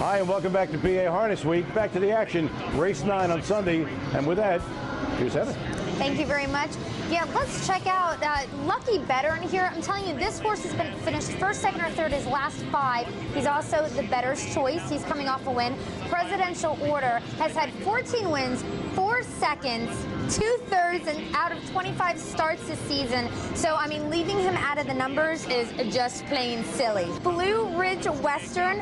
Hi, and welcome back to PA Harness Week. Back to the action. Race 9 on Sunday. And with that, here's Heather. Thank you very much. Yeah, let's check out Lucky Bettor in here. I'm telling you, this horse has been finished first, second, or third his last 5. He's also the bettor's choice. He's coming off a win. Presidential Order has had 14 wins, 4 seconds, 2 thirds, and out of 25 starts this season. So, I mean, leaving him out of the numbers is just plain silly. Blue Ridge Western.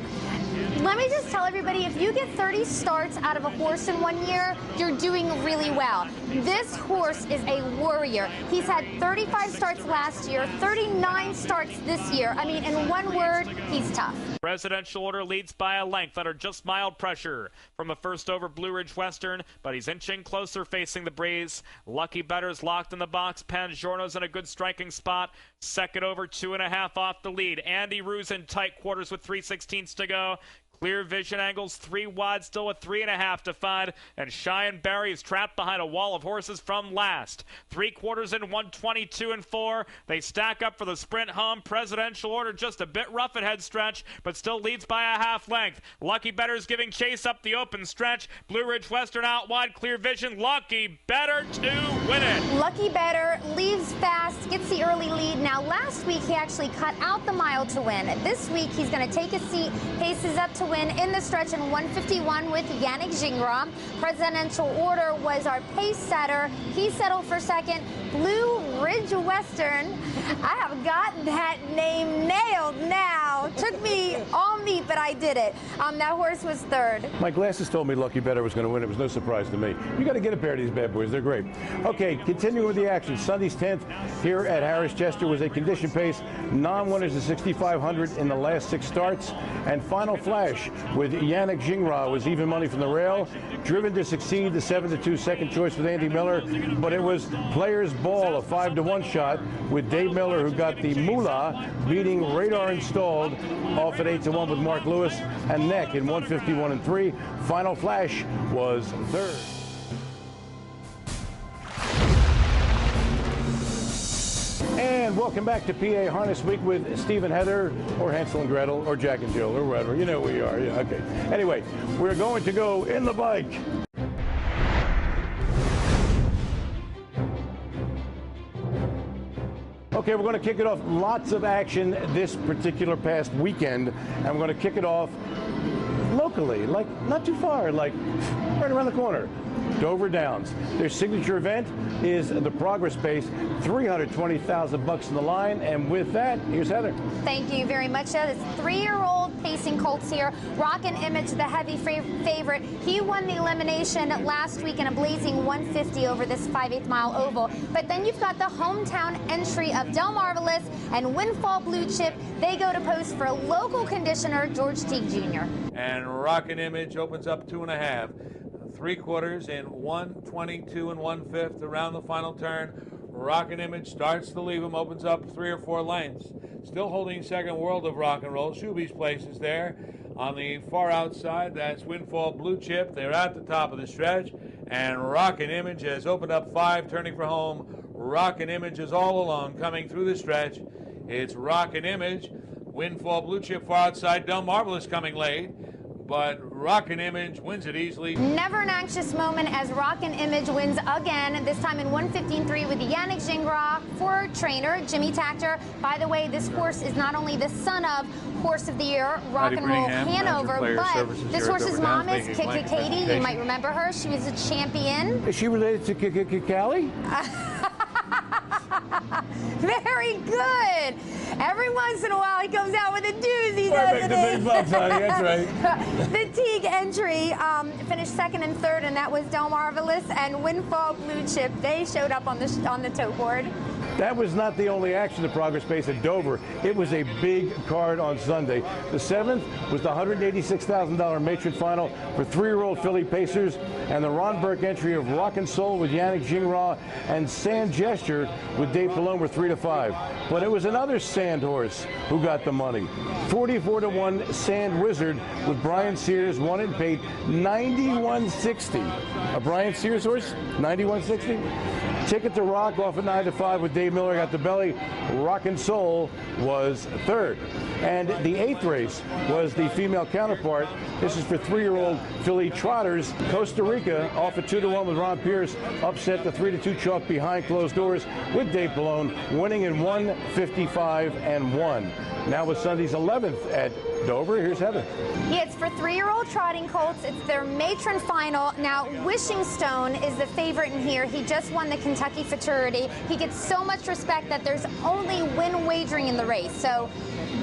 Let me just tell everybody, if you get 30 starts out of a horse in 1 year, you're doing really well. This horse is a warrior. He's had 35 starts last year, 39 starts this year. I mean, in one word, he's tough. Presidential Order leads by a length under just mild pressure from a first over Blue Ridge Western, but he's inching closer facing the breeze. Lucky Bettor's locked in the box. Pangiorno's in a good striking spot. Second over, 2.5 off the lead. Andy Rue's in tight quarters with 3/16 to go. Clear vision angles 3 wide, still with 3.5 to find, and Cheyenne Barry is trapped behind a wall of horses from last. 3/4 in 122 and 4. They stack up for the sprint home. Presidential Order just a bit rough at head stretch, but still leads by a half length. Lucky Bettor's giving chase up the open stretch. Blue Ridge Western out wide, clear vision. Lucky Bettor to win it. Lucky Bettor leaves fast, gets the early lead. Now, last week he actually cut out the mile to win. This week he's going to take a seat, paces up to win in the stretch in 151 with Yannick Gingras. Presidential Order was our pace setter. He settled for second. Blue Ridge Western. I have got that name nailed now. Took me all meet, but I did it. That horse was third. My glasses told me Lucky Bettor was going to win. It was no surprise to me. You got to get a pair of these bad boys. They're great. Okay, continuing with the action. Sunday's 10th here at Harris Chester was a condition pace. Non-winners of 6,500 in the last 6 starts. And final flash with Yannick Gingras was even money from the rail. Driven to Succeed, the 7-2 second choice with Andy Miller. But it was Players Ball, a 5-1 shot with Dave Miller, who got the moolah, beating Radar Installed off at 8-1 with Mark Lewis, and Neck in 151 and 3. Final flash was third. And welcome back to PA Harness Week with Steve and Heather, or Hansel and Gretel, or Jack and Jill, or whatever. You know who we are. Yeah, okay. Anyway, we're going to go in the bike. Okay, we're going to kick it off. Lots of action this particular past weekend, and we're going to kick it off locally, like not too far, like right around the corner. Dover Downs. Their signature event is the Progress Pace, $320,000 in the line. And with that, here's Heather. Thank you very much. This 3-year-old pacing colts here. Rockin' Image, the heavy favorite. He won the elimination last week in a blazing 150 over this 5/8 mile oval. But then you've got the hometown entry of Del Marvelous and Windfall Blue Chip. They go to post for local conditioner George Teague Jr. And Rockin' Image opens up 2.5. 3/4 in 122 and 1/5 around the final turn. Rockin' Image starts to leave him, opens up 3 or 4 lengths. Still holding second, World of Rock and Roll. Shuby's place is there. On the far outside, that's Windfall Blue Chip. They're at the top of the stretch. And Rockin' Image has opened up 5, turning for home. Rockin' Image is all alone coming through the stretch. It's Rockin' Image. Windfall Blue Chip far outside. Del Marvelous coming late. But Rockin' Image wins it easily. Never an anxious moment as Rockin' Image wins again, this time in 115.3 with Yannick Gingras for trainer Jimmy Tactor. By the way, this horse is not only the son of Horse of the Year, Rock and Roll Hanover, but this horse's mom is Kakaley. You might remember her. She was a champion. Is she related to Kakaley? Very good. Every once in a while, he comes out with a doozy, doesn't he? The big bucks, honey. That's right. The Teague entry finished second and third, and that was Del Marvelous and Windfall Blue Chip. They showed up on the tote board. That was not the only action the Progress Pace at Dover. It was a big card on Sunday. The 7th was the $186,000 matron final for 3-year-old filly pacers, and the Ron Burke entry of Rockin' Soul with Yannick Gingras and Sand Gesture with Dave Pallone were 3-5. But it was another Sand horse who got the money. 44-1 Sand Wizard with Brian Sears won it and paid $91.60. A Brian Sears horse, $91.60. Ticket to Rock off at 9 to 5 with Dave Miller got the belly. Rock and Soul was third. And the 8th race was the female counterpart. This is for 3-year-old filly trotters. Costa Rica off at 2 to 1 with Ron Pierce, upset the 3 to 2 chalk behind closed doors with Dave Pallone, winning in 1:55.1. Now with Sunday's 11th at Dover, here's Heather. Yeah, it's for 3-year-old trotting colts. It's their matron final. Now, Wishing Stone is the favorite in here. He just won the Kentucky Futurity. He gets so much respect that there's only win wagering in the race. So,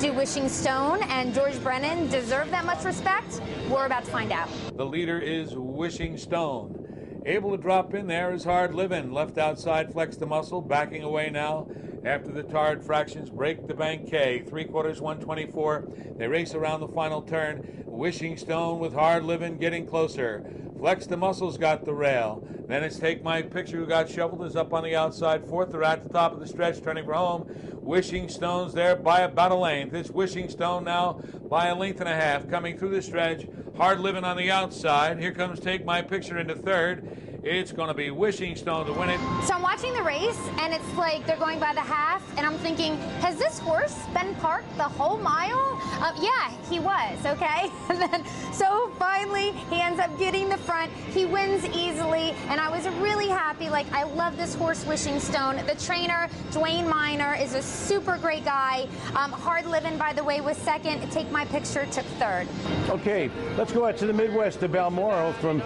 do Wishing Stone and George Brennan deserve that much respect? We're about to find out. The leader is Wishing Stone. Able to drop in there is Hard Living. Left outside, flex the muscle, backing away now. After the tarred fractions, break the bank K. 3/4, 124. They race around the final turn. Wishing Stone with Hard Living getting closer. Flex the Muscle's got the rail. Then it's Take My Picture, who got shoveled, is up on the outside. 4th, they're at the top of the stretch, turning for home. Wishing Stone's there by about a length. It's Wishing Stone now by a length and a half, coming through the stretch. Hard Living on the outside. Here comes Take My Picture into 3rd. It's going to be Wishing Stone to win it. So I'm watching the race, and it's like they're going by the half, and I'm thinking, has this horse been parked the whole mile? Yeah, he was, okay? And then, so finally, he ends up getting the front. He wins easily, and I was really happy. Like, I love this horse, Wishing Stone. The trainer, Dwayne Miner, is a super great guy. Hard Living, by the way, was 2nd. Take My Picture took 3rd. Okay, let's go out to the Midwest to Balmoral from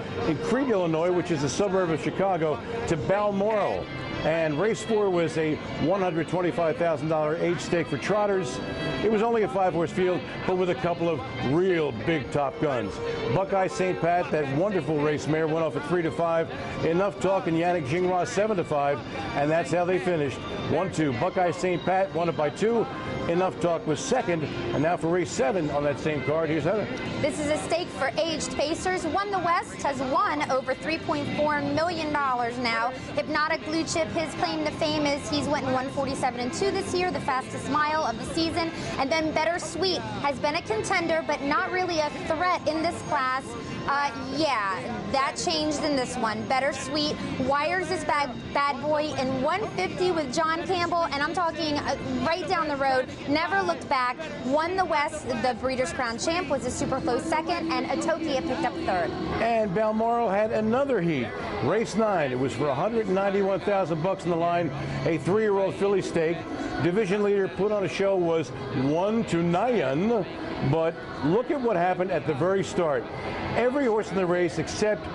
Crete, Illinois, which is a suburb of Chicago, to Balmoral. And race 4 was a $125,000 age stake for trotters. It was only a 5-horse field, but with a couple of real big top guns. Buckeye St. Pat, that wonderful race mare, went off at 3 to 5. Enough Talk and Yannick Gingras 7 to 5, and that's how they finished. 1-2. Buckeye St. Pat won it by 2. Enough Talk was 2nd, and now for race 7 on that same card, here's Heather. This is a stake for aged pacers. Won the West has won over $3.4 million now. Hypnotic Blue Chip, his claim to fame is he's went in 1:47.2 this year, the fastest mile of the season. And then Better Sweet has been a contender, but not really a threat in this class. Yeah, that changed in this one. Better Sweet wires this bad boy in 150 with John Campbell, and I'm talking right down the road. Never looked back. Won the West. The Breeders' Crown champ was a super close 2nd, and Atokia picked up 3rd. And Balmoral had another heat. Race 9. It was for $191,000 on the line. A 3-year-old filly stake. Division leader put on a show was 1 to 9. But look at what happened at the very start. Every horse in the race except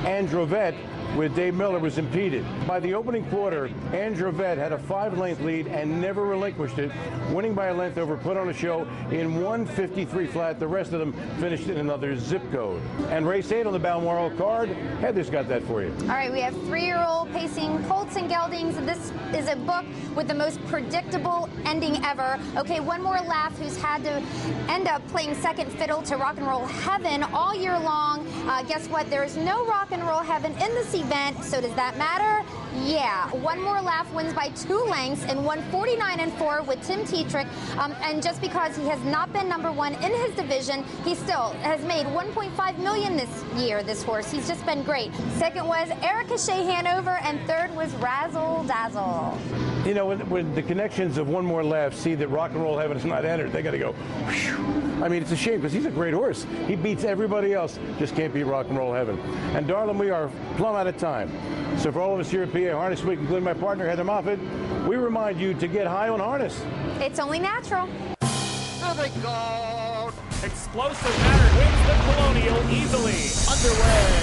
Androvet with Dave Miller was impeded. By the opening quarter, Androvet had a 5-length lead and never relinquished it, winning by a length over Put on a Show in 1:53 flat. The rest of them finished in another zip code. And race 8 on the Balmoral card, Heather's got that for you. All right, we have 3-year-old pacing colts and geldings. This is a book with the most predictable ending ever. Okay, One More Laugh, who's had to end up playing second fiddle to Rock and Roll Heaven all year long. Guess what? There is no Rock and Roll Heaven in this event, so does that matter? Yeah, One More Laugh wins by 2 lengths in 1:49.4 with Tim Tetrick. And just because he has not been #1 in his division, he still has made $1.5 million this year, this horse. He's just been great. 2nd was Erica Shea Hanover, and 3rd was Razzle Dazzle. You know, when the connections of One More Laugh see that Rock and Roll Heaven is not entered, they got to go, whew. I mean, it's a shame because he's a great horse. He beats everybody else, just can't beat Rock and Roll Heaven. And darling, we are plumb out of time. So for all of us here at PA Harness Week, including my partner Heather Moffett, we remind you to get high on harness. It's only natural. Oh my God! Explosive Matter wins the Colonial easily. Underway.